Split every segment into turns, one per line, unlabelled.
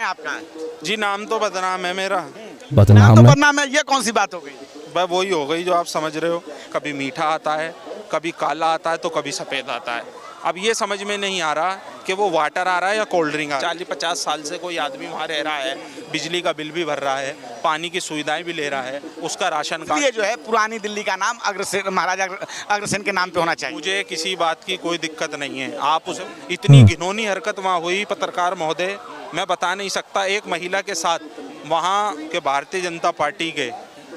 आपका?
जी नाम तो बदनाम है मेरा।
नाम तो बदनाम है, ये कौन सी बात हो गई?
वह वही हो गई जो आप समझ रहे हो, कभी मीठा आता है, कभी काला आता है, तो कभी सफ़ेद आता है। अब ये समझ में नहीं आ रहा कि वो वाटर आ रहा है या कोल्ड ड्रिंक आ रहा है। 40-50 साल से कोई आदमी वहाँ रह रहा है, बिजली का बिल भी भर रहा है, पानी की सुविधाएं भी ले रहा है, उसका राशन कार्ड।
ये जो है पुरानी दिल्ली का नाम अग्रसेन, महाराजा अग्रसेन के नाम पे होना चाहिए।
मुझे किसी बात की कोई दिक्कत नहीं है। आप उस इतनी घिनौनी हरकत वहाँ हुई पत्रकार महोदय, मैं बता नहीं सकता। एक महिला के साथ वहाँ के भारतीय जनता पार्टी के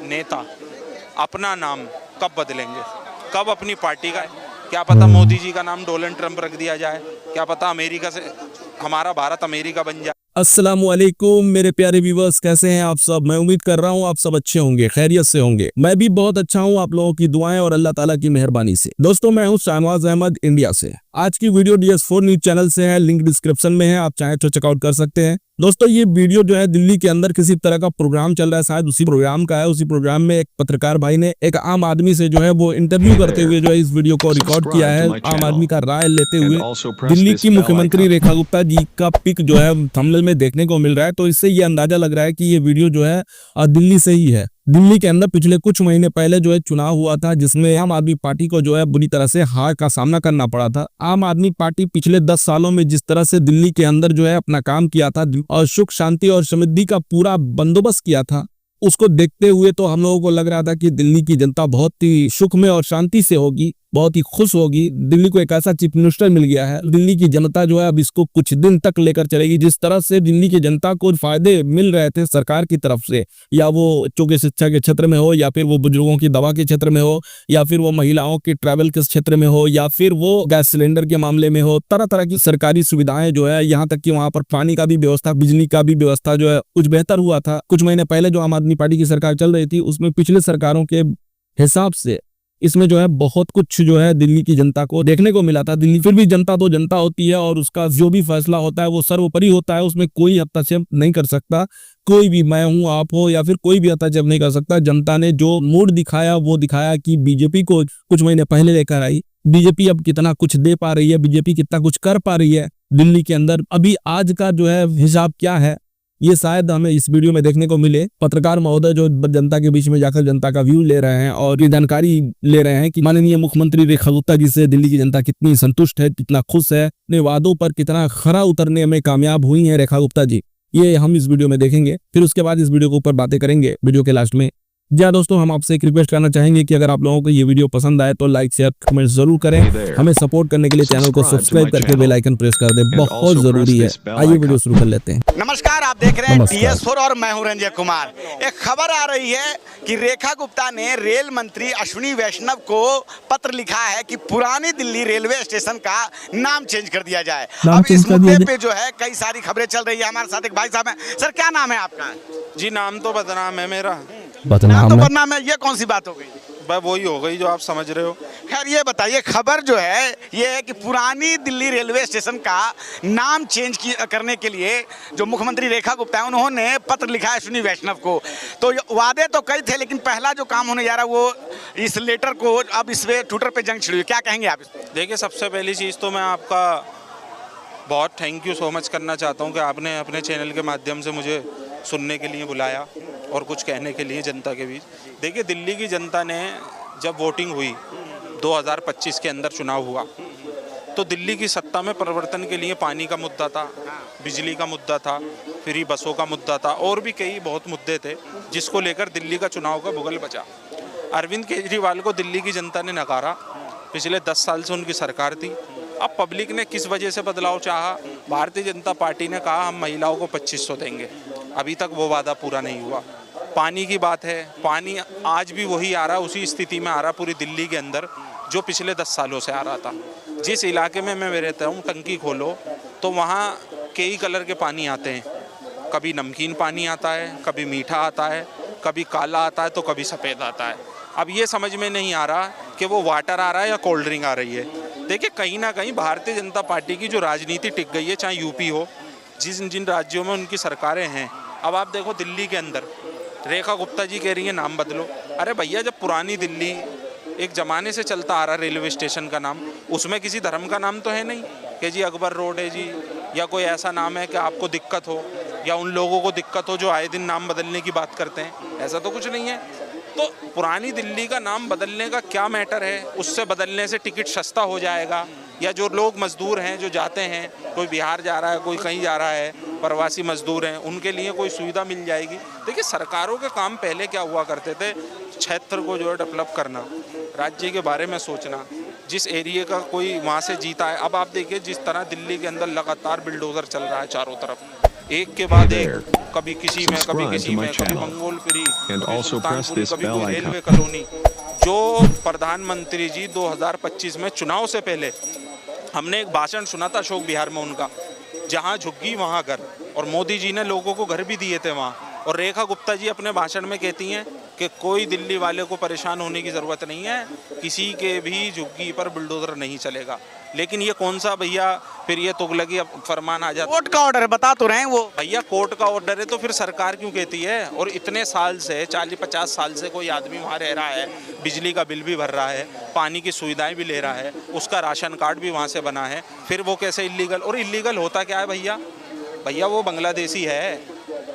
नेता अपना नाम कब बदलेंगे, कब अपनी पार्टी का, क्या पता मोदी जी का नाम डोनाल्ड ट्रंप रख दिया जाए, क्या पता अमेरिका से हमारा भारत अमेरिका बन जाए।
अस्सलामुअलैकुम मेरे प्यारे व्यूवर्स, कैसे हैं आप सब। मैं उम्मीद कर रहा हूं आप सब अच्छे होंगे, खैरियत से होंगे। मैं भी बहुत अच्छा हूं आप लोगों की दुआएं और अल्लाह ताला की मेहरबानी से। दोस्तों मैं हूं शाहनवाज अहमद इंडिया से। आज की वीडियो DS4 न्यूज चैनल से है, लिंक डिस्क्रिप्शन में है, आप चाहें तो चेकआउट कर सकते हैं। दोस्तों ये वीडियो जो है दिल्ली के अंदर किसी तरह का प्रोग्राम चल रहा है, शायद उसी प्रोग्राम का है। उसी प्रोग्राम में एक पत्रकार भाई ने एक आम आदमी से जो है वो इंटरव्यू करते हुए जो है इस वीडियो को रिकॉर्ड किया है, आम आदमी का राय लेते हुए। दिल्ली की मुख्यमंत्री रेखा गुप्ता जी का पिक जो है थंबनेल में देखने को मिल रहा है, तो इससे ये अंदाजा लग रहा है कि ये वीडियो जो है दिल्ली से ही है। दिल्ली के अंदर पिछले कुछ महीने पहले जो है चुनाव हुआ था, जिसमें आम आदमी पार्टी को जो है बुरी तरह से हार का सामना करना पड़ा था। आम आदमी पार्टी पिछले 10 सालों में जिस तरह से दिल्ली के अंदर जो है अपना काम किया था और सुख शांति और समृद्धि का पूरा बंदोबस्त किया था, उसको देखते हुए तो हम लोगों को लग रहा था कि दिल्ली की जनता बहुत ही सुख में और शांति से होगी, बहुत ही खुश होगी। दिल्ली को एक ऐसा चीफ मिनिस्टर मिल गया है, दिल्ली की जनता जो है अब इसको कुछ दिन तक लेकर चलेगी। जिस तरह से दिल्ली की जनता को फायदे मिल रहे थे सरकार की तरफ से, या वो बच्चों की शिक्षा के क्षेत्र में हो, या फिर वो बुजुर्गों की दवा के क्षेत्र में हो, या फिर वो महिलाओं के ट्रैवल के क्षेत्र में हो, या फिर वो गैस सिलेंडर के मामले में हो, तरह तरह की सरकारी सुविधाएं जो है, यहाँ तक कि वहां पर पानी का भी व्यवस्था, बिजली का भी व्यवस्था जो है कुछ बेहतर हुआ था। कुछ महीने पहले जो आम आदमी पार्टी की सरकार चल रही थी, उसमें पिछले सरकारों के हिसाब से इसमें जो है बहुत कुछ जो है दिल्ली की जनता को देखने को मिला था। दिल्ली फिर भी जनता तो जनता होती है और उसका जो भी फैसला होता है वो सर्वोपरि होता है, उसमें कोई हस्तक्षेप नहीं कर सकता। कोई भी, मैं हूं आप हो या फिर कोई भी हस्तक्षेप नहीं कर सकता। जनता ने जो मूड दिखाया वो दिखाया कि बीजेपी को कुछ महीने पहले लेकर आई, बीजेपी अब कितना कुछ दे पा रही है, बीजेपी कितना कुछ कर पा रही है दिल्ली के अंदर। अभी आज का जो है हिसाब क्या है, ये शायद हमें इस वीडियो में देखने को मिले। पत्रकार महोदय जो जनता के बीच में जाकर जनता का व्यू ले रहे हैं और ये जानकारी ले रहे हैं कि माननीय मुख्यमंत्री रेखा गुप्ता जी से दिल्ली की जनता कितनी संतुष्ट है, कितना खुश है, अपने वादों पर कितना खरा उतरने में कामयाब हुई है रेखा गुप्ता जी, ये हम इस वीडियो में देखेंगे। फिर उसके बाद इस वीडियो के ऊपर बातें करेंगे वीडियो के लास्ट में। जी हाँ दोस्तों, हम आपसे एक रिक्वेस्ट करना चाहेंगे कि अगर आप लोगों को ये वीडियो पसंद आए तो लाइक शेयर कमेंट जरूर करें। हमें सपोर्ट करने के लिए चैनल को सब्सक्राइब करके बेल आइकन प्रेस कर दें, बहुत जरूरी है। आइए वीडियो शुरू कर लेते हैं।
नमस्कार, आप देख रहे हैं DS4 और मैं हूं रंजय कुमार। एक खबर आ रही है कि रेखा गुप्ता ने रेल मंत्री अश्विनी वैष्णव को पत्र लिखा है कि पुरानी दिल्ली रेलवे स्टेशन का नाम चेंज कर दिया जाए। अब इस मुद्दे पे जो है कई सारी खबरें चल रही है। हमारे साथ एक भाई साहब हैं। सर क्या नाम है आपका?
जी नाम तो बदनाम है मेरा।
नाम तो बदनाम है, ये कौन सी बात हो गई?
वह वही हो गई जो आप समझ रहे हो।
खैर ये बताइए, खबर जो है ये है कि पुरानी दिल्ली रेलवे स्टेशन का नाम चेंज करने के लिए जो मुख्यमंत्री रेखा गुप्ता है उन्होंने पत्र लिखा है अश्विनी वैष्णव को। तो वादे तो कई थे, लेकिन पहला जो काम होने जा रहा है वो इस लेटर को अब इस पे ट्विटर पे जंग छिड़ी हुई। क्या कहेंगे आप इस पे?
देखिए, सबसे पहली चीज़ तो मैं आपका बहुत थैंक यू सो मच करना चाहता हूँ कि आपने अपने चैनल के माध्यम से मुझे सुनने के लिए बुलाया और कुछ कहने के लिए जनता के बीच। देखिए, दिल्ली की जनता ने जब वोटिंग हुई 2025 के अंदर चुनाव हुआ, तो दिल्ली की सत्ता में परिवर्तन के लिए पानी का मुद्दा था, बिजली का मुद्दा था, फ्री बसों का मुद्दा था, और भी कई बहुत मुद्दे थे जिसको लेकर दिल्ली का चुनाव का भुगल बचा। अरविंद केजरीवाल को दिल्ली की जनता ने नकारा। पिछले 10 साल से उनकी सरकार थी। अब पब्लिक ने किस वजह से बदलाव चाहा? भारतीय जनता पार्टी ने कहा हम महिलाओं को 2500 देंगे। अभी तक वो वादा पूरा नहीं हुआ। पानी की बात है, पानी आज भी वही आ रहा, उसी स्थिति में आ रहा पूरी दिल्ली के अंदर जो पिछले 10 सालों से आ रहा था। जिस इलाके में मैं रहता हूँ, टंकी खोलो तो वहाँ कई कलर के पानी आते हैं। कभी नमकीन पानी आता है, कभी मीठा आता है, कभी काला आता है, तो कभी सफ़ेद आता है। अब ये समझ में नहीं आ रहा कि वो वाटर आ रहा है या कोल्ड ड्रिंक आ रही है। देखिए, कहीं ना कहीं भारतीय जनता पार्टी की जो राजनीति टिक गई है, चाहे यूपी हो, जिन जिन राज्यों में उनकी सरकारें हैं। अब आप देखो दिल्ली के अंदर रेखा गुप्ता जी कह रही है नाम बदलो। अरे भैया, जब पुरानी दिल्ली एक ज़माने से चलता आ रहा रेलवे स्टेशन का नाम, उसमें किसी धर्म का नाम तो है नहीं कि जी अकबर रोड है जी, या कोई ऐसा नाम है कि आपको दिक्कत हो। या उन लोगों को दिक्कत हो जो आए दिन नाम बदलने की बात करते हैं, ऐसा तो कुछ नहीं है। तो पुरानी दिल्ली का नाम बदलने का क्या मैटर है? उससे बदलने से टिकट सस्ता हो जाएगा, या जो लोग मजदूर हैं जो जाते हैं, कोई बिहार जा रहा है, कोई कहीं जा रहा है, प्रवासी मजदूर हैं, उनके लिए कोई सुविधा मिल जाएगी। देखिए, सरकारों के काम पहले क्या हुआ करते थे, क्षेत्र को जो है डेवलप करना, राज्य के बारे में सोचना, जिस एरिया का कोई वहाँ से जीता है। अब आप देखिए जिस तरह दिल्ली के अंदर लगातार बिल्डोजर चल रहा है चारों तरफ, एक के बाद एक, कभी किसी में, कभी किसी में, कभी मंगोलपुरी, कभी सुल्तानपुरी, कभी कोई रेलवे कॉलोनी। जो प्रधानमंत्री जी 2025 में चुनाव से पहले हमने एक भाषण सुना था अशोक विहार में उनका, जहाँ झुग्गी वहाँ घर, और मोदी जी ने लोगों को घर भी दिए थे वहाँ। और रेखा गुप्ता जी अपने भाषण में कहती हैं कि कोई दिल्ली वाले को परेशान होने की ज़रूरत नहीं है, किसी के भी झुग्गी पर बुलडोज़र नहीं चलेगा। लेकिन ये कौन सा भैया, फिर ये तुगलकी फरमान आ जाता है।
कोर्ट का ऑर्डर है, बता तो रहे हैं वो।
भैया कोर्ट का ऑर्डर है तो फिर सरकार क्यों कहती है? और इतने साल से 40-50 साल से कोई आदमी वहाँ रह रहा है, बिजली का बिल भी भर रहा है, पानी की सुविधाएं भी ले रहा है, उसका राशन कार्ड भी वहाँ से बना है, फिर वो कैसे इलीगल? और इलीगल होता क्या है भैया? भैया वो बांग्लादेशी है,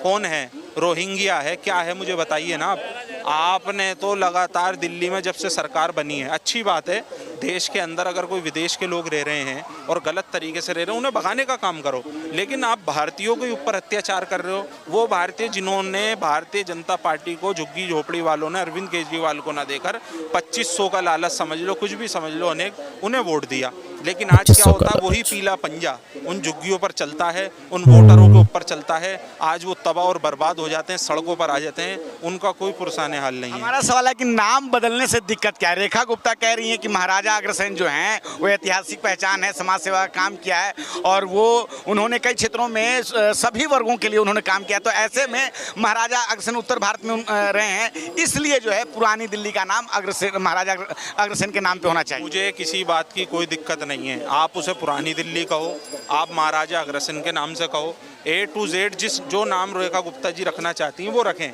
कौन है, रोहिंग्या है, क्या है, मुझे बताइए ना आप। आपने तो लगातार दिल्ली में जब से सरकार बनी है, अच्छी बात है, देश के अंदर अगर कोई विदेश के लोग रह रहे हैं और गलत तरीके से रह रहे हैं, उन्हें भगाने का काम करो। लेकिन आप भारतीयों के ऊपर अत्याचार कर रहे हो। वो भारतीय जिन्होंने भारतीय जनता पार्टी को, झुग्गी झोपड़ी वालों ने अरविंद केजरीवाल को ना देकर 2500 का लालच समझ लो, कुछ भी समझ लो, अनेक, उन्हें वोट दिया। लेकिन आज क्या होता है, वही पीला पंजा उन झुग्गियों पर चलता है, उन वोटरों के ऊपर चलता है। आज वो तबाह और बर्बाद हो जाते हैं, सड़कों पर आ जाते हैं, उनका कोई पुरसाने हाल नहीं है।
हमारा सवाल है कि नाम बदलने से दिक्कत क्या है? रेखा गुप्ता कह रही हैं कि महाराजा अग्रसेन जो हैं वो ऐतिहासिक पहचान है, समाज सेवा का काम किया है, और वो उन्होंने कई क्षेत्रों में सभी वर्गों के लिए उन्होंने काम किया। तो ऐसे में महाराजा अग्रसेन उत्तर भारत में रहे हैं, इसलिए जो है पुरानी दिल्ली का नाम अग्रसेन, महाराजा अग्रसेन के नाम पे होना चाहिए।
मुझे किसी बात की कोई दिक्कत नहीं है, आप उसे पुरानी दिल्ली कहो, आप महाराजा अग्रसेन के नाम से कहो, A to Z जिस जो नाम रेखा गुप्ता जी रखना चाहती हैं वो रखें।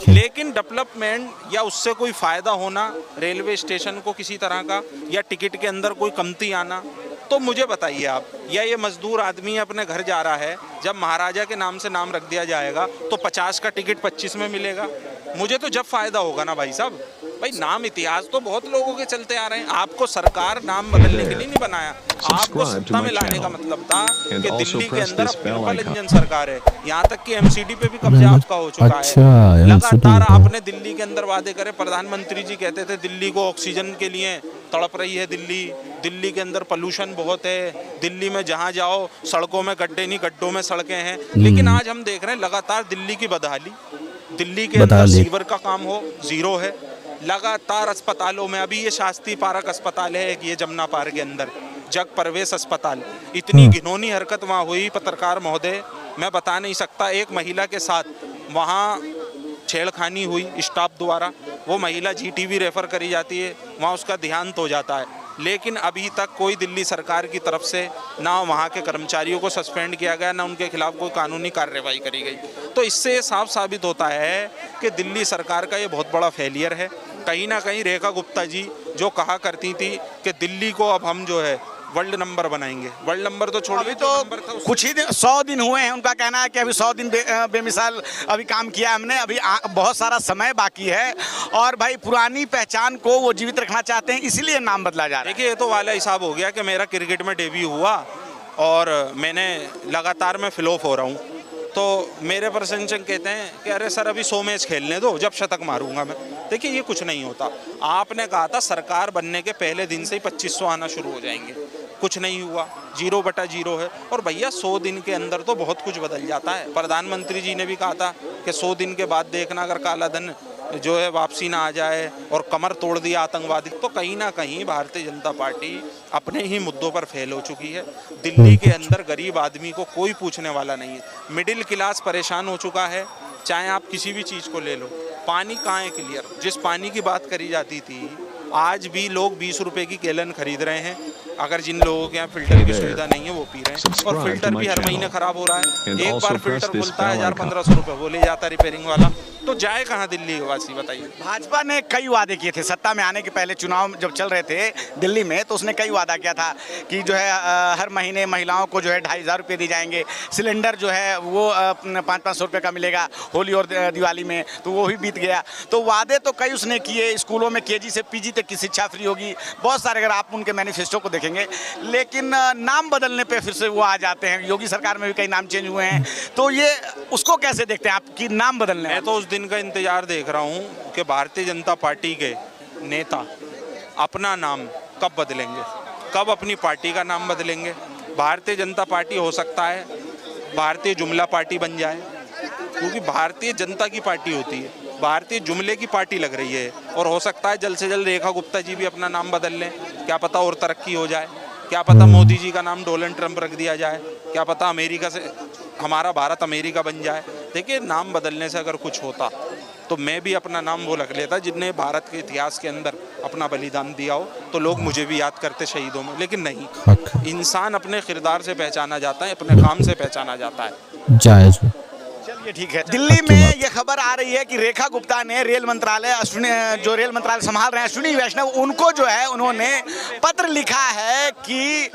लेकिन डेवलपमेंट या उससे कोई फ़ायदा होना, रेलवे स्टेशन को किसी तरह का, या टिकट के अंदर कोई कमती आना, तो मुझे बताइए आप। या ये मजदूर आदमी अपने घर जा रहा है, जब महाराजा के नाम से नाम रख दिया जाएगा तो 50 का टिकट 25 में मिलेगा। मुझे तो जब फ़ायदा होगा ना भाई साहब। भाई नाम इतिहास तो बहुत लोगों के चलते आ रहे हैं। आपको सरकार नाम बदलने के लिए नहीं बनाया, आपको सत्ता में लाने का मतलब था कि दिल्ली के अंदर डबल इंजन सरकार है। यहाँ तक कि एमसीडी पे भी कब्जा आपका हो चुका है। लगातार आपने दिल्ली के अंदर वादे करे। प्रधानमंत्री जी कहते थे दिल्ली को ऑक्सीजन के लिए तड़प रही है दिल्ली, दिल्ली के अंदर पोल्यूशन बहुत है, दिल्ली में जहाँ जाओ सड़कों में गड्ढे नहीं, गड्ढों में सड़कें हैं। लेकिन आज हम देख रहे हैं लगातार दिल्ली की बदहाली, दिल्ली के अंदर सीवर का काम हो जीरो है। लगातार अस्पतालों में, अभी ये शास्त्री पार्क अस्पताल है ये जमुना पार्क के अंदर, जग प्रवेश अस्पताल, इतनी घिनौनी हरकत वहाँ हुई पत्रकार महोदय, मैं बता नहीं सकता। एक महिला के साथ वहाँ छेड़खानी हुई स्टाफ द्वारा, वो महिला जीटीबी रेफर करी जाती है, वहाँ उसका देहांत हो जाता है। लेकिन अभी तक कोई दिल्ली सरकार की तरफ से ना वहाँ के कर्मचारियों को सस्पेंड किया गया, ना उनके खिलाफ कोई कानूनी कार्रवाई करी गई। तो इससे ये साफ साबित होता है कि दिल्ली सरकार का ये बहुत बड़ा फेलियर है। कहीं ना कहीं रेखा गुप्ता जी जो कहा करती थी कि दिल्ली को अब हम जो है वर्ल्ड नंबर बनाएंगे, वर्ल्ड नंबर तो छोड़िए,
तो कुछ ही दिन 100 दिन हुए हैं, उनका कहना है कि अभी 100 दिन बेमिसाल अभी काम किया हमने, अभी बहुत सारा समय बाकी है, और भाई पुरानी पहचान को वो जीवित रखना चाहते हैं, इसीलिए नाम बदला जा रहा है।
देखिए ये तो वाला हिसाब हो गया कि मेरा क्रिकेट में डेब्यू हुआ और मैंने लगातार मैं फ्लॉप हो रहा हूँ, तो मेरे प्रशंसक कहते हैं कि अरे सर अभी 100 मैच खेलने दो, जब शतक मारूंगा मैं। देखिए ये कुछ नहीं होता। आपने कहा था सरकार बनने के पहले दिन से ही 2500 आना शुरू हो जाएंगे, कुछ नहीं हुआ, 0/0 है। और भैया 100 दिन के अंदर तो बहुत कुछ बदल जाता है। प्रधानमंत्री जी ने भी कहा था कि 100 दिन के बाद देखना अगर काला धन जो है वापसी ना आ जाए और कमर तोड़ दिया आतंकवादी। तो कहीं ना कहीं भारतीय जनता पार्टी अपने ही मुद्दों पर फेल हो चुकी है। दिल्ली के अंदर गरीब आदमी को कोई पूछने वाला नहीं है, मिडिल क्लास परेशान हो चुका है। चाहे आप किसी भी चीज़ को ले लो, पानी कहाँ है क्लियर? जिस पानी की बात करी जाती थी आज भी लोग 20 रुपए की गैलन खरीद रहे हैं। अगर जिन लोगों के यहाँ फिल्टर की सुविधा नहीं है वो पी रहे हैं, और फिल्टर भी हर महीने खराब हो रहा है। एक बार फिल्टर खुलता है 1000-1500 रुपये वो ले जाता है रिपेयरिंग वाला, तो जाए कहाँ दिल्ली वासी बताइए।
भाजपा ने कई वादे किए थे सत्ता में आने के पहले, चुनाव जब चल रहे थे दिल्ली में, तो उसने कई वादा किया था कि जो है हर महीने महिलाओं को जो है 2500 रुपये दी जाएंगे, सिलेंडर जो है वो 500-500 रुपये का मिलेगा होली और दिवाली में, तो वो भी बीत गया। तो वादे तो कई उसने किए, स्कूलों में KG से PG तक की शिक्षा फ्री होगी, बहुत सारे, अगर आप उनके मैनिफेस्टो को देखेंगे। लेकिन नाम बदलने पे फिर से वो आ जाते हैं, योगी सरकार में भी कई नाम चेंज हुए हैं, तो ये उसको कैसे देखते हैं आप कि नाम बदलने?
मैं तो उस दिन का इंतजार देख रहा हूँ कि भारतीय जनता पार्टी के नेता अपना नाम कब बदलेंगे, कब अपनी पार्टी का नाम बदलेंगे। भारतीय जनता पार्टी हो सकता है भारतीय जुमला पार्टी बन जाए, क्योंकि भारतीय जनता की पार्टी होती है, भारतीय जुमले की पार्टी लग रही है, और हो सकता है जल्द से जल्द रेखा गुप्ता जी भी अपना नाम बदल लें, क्या पता और तरक्की हो जाए, क्या पता मोदी जी का नाम डोनाल्ड ट्रंप रख दिया जाए, क्या पता अमेरिका से हमारा भारत अमेरिका बन जाए। देखिए, नाम बदलने से अगर कुछ होता तो मैं भी अपना नाम वो रख लेता जिनने भारत के इतिहास के अंदर अपना बलिदान दिया हो, तो लोग मुझे भी याद करते शहीदों में। लेकिन नहीं, इंसान अपने किरदार से पहचाना जाता है, अपने काम से पहचाना जाता है।
जायज।
चलिए ठीक है। दिल्ली में ये खबर आ रही है कि रेखा गुप्ता ने रेल मंत्रालय, जो रेल मंत्रालय संभाल रहे हैं अश्विनी वैष्णव, उनको जो है उन्होंने पत्र लिखा है कि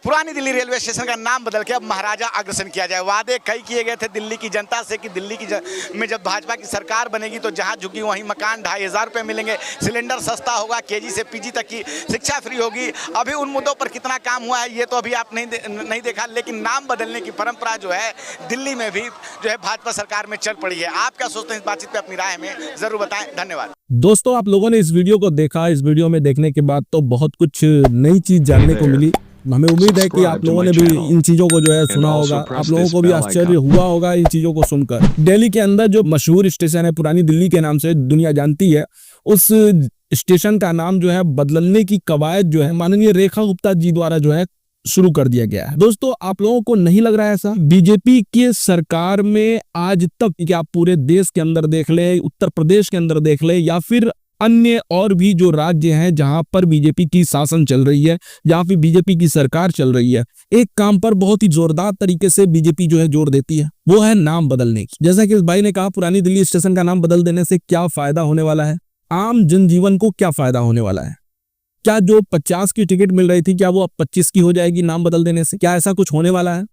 पुरानी दिल्ली रेलवे स्टेशन का नाम बदल के अब महाराजा अग्रसेन किया जाए। वादे कई किए गए थे दिल्ली की जनता से कि दिल्ली की में जब भाजपा की सरकार बनेगी तो जहां झुकी वहीं मकान 2500 रुपये मिलेंगे, सिलेंडर सस्ता होगा, KG से PG तक की शिक्षा फ्री होगी। अभी उन मुद्दों पर कितना काम हुआ है ये तो अभी आप नहीं देखा, लेकिन नाम बदलने की परंपरा जो है दिल्ली में भी जो है भाजपा सरकार में चल पड़ी है। आप क्या सोचते हैं इस बातचीत पे अपनी राय में जरूर बताएं। धन्यवाद।
दोस्तों, आप लोगों ने इस वीडियो को देखा, इस वीडियो में देखने के बाद तो बहुत कुछ नई चीज जानने को मिली। हमें उम्मीद है कि आप लोगों ने भी इन चीजों को जो है सुना होगा, आप लोगों को भी आश्चर्य हुआ होगा इन चीजों को सुनकर। दिल्ली के अंदर जो मशहूर स्टेशन है पुरानी दिल्ली के नाम से दुनिया जानती है, उस स्टेशन का नाम जो है बदलने की कवायद जो है माननीय रेखा गुप्ता जी द्वारा जो है शुरू कर दिया गया है। दोस्तों, आप लोगों को नहीं लग रहा है ऐसा? बीजेपी की सरकार में आज तक, कि आप पूरे देश के अंदर देख ले, उत्तर प्रदेश के अंदर देख ले, या फिर अन्य और भी जो राज्य हैं जहां पर बीजेपी की शासन चल रही है, जहां फिर बीजेपी की सरकार चल रही है, एक काम पर बहुत ही जोरदार तरीके से बीजेपी जो है जोर देती है, वो है नाम बदलने की। जैसा कि इस भाई ने कहा, पुरानी दिल्ली स्टेशन का नाम बदल देने से क्या फायदा होने वाला है, आम जनजीवन को क्या फायदा होने वाला है? क्या जो 50 की टिकट मिल रही थी, क्या वो अब 25 की हो जाएगी नाम बदल देने से? क्या ऐसा कुछ होने वाला है?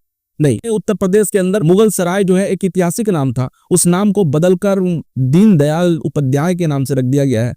नहीं। उत्तर प्रदेश के अंदर मुगल सराय जो है एक ऐतिहासिक नाम था, उस नाम को बदलकर दीनदयाल उपाध्याय के नाम से रख दिया गया है।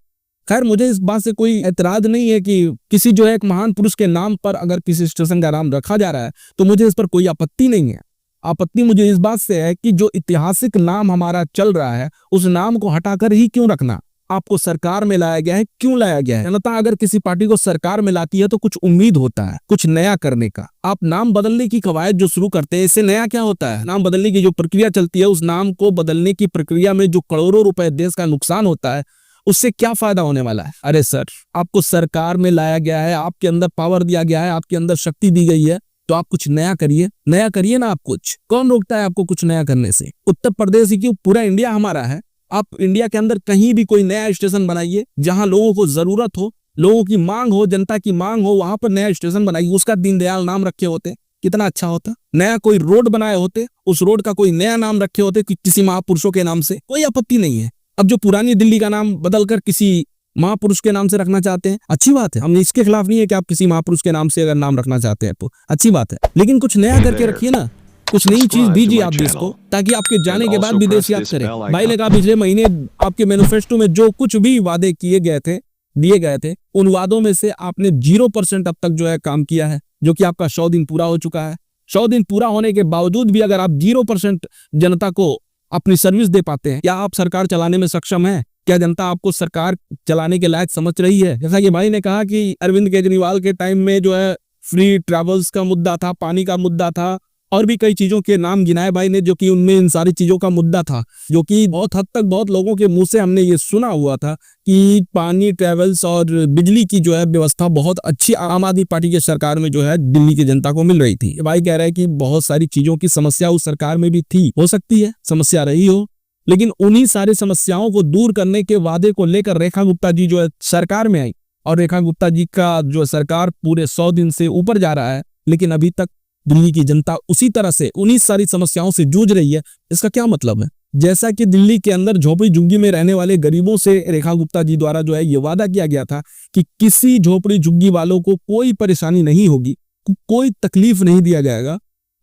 खैर, मुझे इस बात से कोई एतराज नहीं है कि किसी जो है एक महान पुरुष के नाम पर अगर किसी स्टेशन का नाम रखा जा रहा है तो मुझे इस पर कोई आपत्ति नहीं है। आपत्ति मुझे इस बात से है कि जो ऐतिहासिक नाम हमारा चल रहा है उस नाम को हटाकर ही क्यों रखना? आपको सरकार में लाया गया है, क्यों लाया गया है? जनता अगर किसी पार्टी को सरकार में लाती है तो कुछ उम्मीद होता है कुछ नया करने का। आप नाम बदलने की कवायद जो शुरू करते हैं, इससे नया क्या होता है? नाम बदलने की जो प्रक्रिया चलती है, उस नाम को बदलने की प्रक्रिया में जो करोड़ों रुपए देश का नुकसान होता है, उससे क्या फायदा होने वाला है? अरे सर, आपको सरकार में लाया गया है, आपके अंदर पावर दिया गया है, आपके अंदर शक्ति दी गई है, तो आप कुछ नया करिए ना। आप कुछ, कौन रोकता है आपको कुछ नया करने से? उत्तर प्रदेश ही क्यों, पूरा इंडिया हमारा है। आप इंडिया के अंदर कहीं भी कोई नया स्टेशन बनाइए, जहां लोगों को जरूरत हो, लोगों की मांग हो, जनता की मांग हो, वहां पर नया स्टेशन बनाइए, उसका दीनदयाल नाम रखे होते, कितना अच्छा होता। नया कोई रोड बनाए होते, उस रोड का कोई नया नाम रखे होते किसी महापुरुषों के नाम से, कोई आपत्ति नहीं है। अब जो पुरानी दिल्ली का नाम बदलकर किसी महापुरुष के नाम से रखना चाहते हैं, अच्छी बात है, हम इसके खिलाफ नहीं है कि आप किसी महापुरुष के नाम से अगर नाम रखना चाहते हैं तो अच्छी बात है, लेकिन कुछ नया करके रखिए ना, कुछ नई चीज दीजिए आप देश को, ताकि आपके जाने के बाद भी देश याद करे। भाई ने कहा पिछले महीने आपके मैनिफेस्टो में जो कुछ भी वादे किए गए थे, दिए गए थे, उन वादों में से आपने 0% अब तक जो है काम किया है, जो कि आपका 100 दिन पूरा हो चुका है। 100 दिन पूरा होने के बावजूद भी अगर आप 0% जनता को अपनी सर्विस दे पाते हैं, क्या आप सरकार चलाने में सक्षम है? क्या जनता आपको सरकार चलाने के लायक समझ रही है? जैसा कि भाई ने कहा कि अरविंद केजरीवाल के टाइम में जो है फ्री ट्रैवल्स का मुद्दा था, पानी का मुद्दा था, और भी कई चीजों के नाम गिनाए भाई ने, जो कि उनमें इन सारी चीजों का मुद्दा था, जो कि बहुत हद तक बहुत लोगों के मुंह से हमने ये सुना हुआ था कि पानी, ट्रैवल्स और बिजली की जो है व्यवस्था बहुत अच्छी आम आदमी पार्टी के सरकार में जो है दिल्ली की जनता को मिल रही थी। भाई कह रहे हैं कि बहुत सारी चीजों की समस्या उस सरकार में भी थी, हो सकती है समस्या रही हो, लेकिन उन्हीं सारी समस्याओं को दूर करने के वादे को लेकर रेखा गुप्ता जी जो है सरकार में आई, और रेखा गुप्ता जी का जो सरकार पूरे 100 दिन से ऊपर जा रहा है, लेकिन अभी तक दिल्ली की जनता उसी तरह से उन्हीं सारी समस्याओं से जूझ रही है। इसका क्या मतलब है? जैसा कि दिल्ली के अंदर झोपड़ी झुग्गी में रहने वाले गरीबों से रेखा गुप्ता जी द्वारा जो है ये वादा किया गया था कि किसी झोपड़ी झुग्गी वालों को कोई परेशानी नहीं होगी, कोई तकलीफ नहीं दिया जाएगा,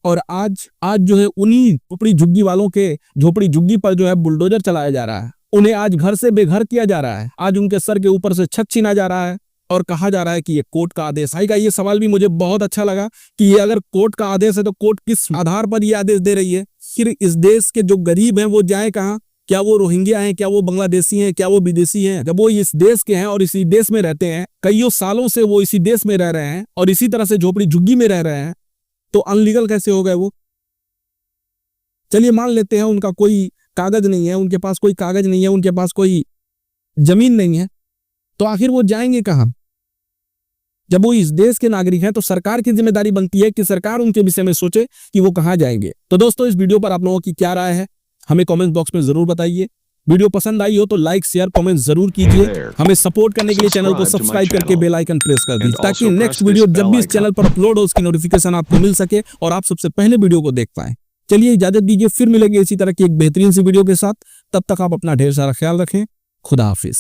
और आज जो है उन्हीं झोपड़ी झुग्गी वालों के झोपड़ी झुग्गी पर जो है बुलडोजर चलाया जा रहा है। उन्हें आज घर से बेघर किया जा रहा है। आज उनके सर के ऊपर से छत छीना जा रहा है और कहा जा रहा है कि ये कोर्ट का आदेश आएगा। ये सवाल भी मुझे बहुत अच्छा लगा कि ये अगर कोर्ट का आदेश है तो कोर्ट किस आधार पर ये आदेश दे रही है? फिर इस देश के जो गरीब हैं वो जाए कहाँ? क्या वो रोहिंग्या हैं? क्या वो बांग्लादेशी हैं? क्या वो विदेशी हैं? जब वो इस देश के हैं और इसी देश में रहते हैं, कईयों सालों से वो इसी देश में रह रहे हैं और इसी तरह से झोपड़ी झुग्गी में रह रहे हैं, तो अनलीगल कैसे हो गए वो? चलिए मान लेते हैं उनका कोई कागज नहीं है, उनके पास कोई कागज नहीं है, उनके पास कोई जमीन नहीं है, तो आखिर वो जाएंगे कहाँ? जब वो इस देश के नागरिक हैं तो सरकार की जिम्मेदारी बनती है कि सरकार उनके विषय में सोचे कि वो कहाँ जाएंगे। तो दोस्तों, इस वीडियो पर आप लोगों की क्या राय है हमें कमेंट बॉक्स में जरूर बताइए। वीडियो पसंद आई हो तो लाइक शेयर कमेंट जरूर कीजिए। हमें सपोर्ट करने के लिए चैनल को सब्सक्राइब करके बेल आइकन प्रेस कर दीजिए ताकि नेक्स्ट वीडियो जब भी इस चैनल पर अपलोड हो उसकी नोटिफिकेशन आपको मिल सके और आप सबसे पहले वीडियो को देख पाए। चलिए इजाजत दीजिए, फिर मिलेंगे इसी तरह की एक बेहतरीन सी वीडियो के साथ। तब तक आप अपना ढेर सारा ख्याल रखें। खुदा हाफिज।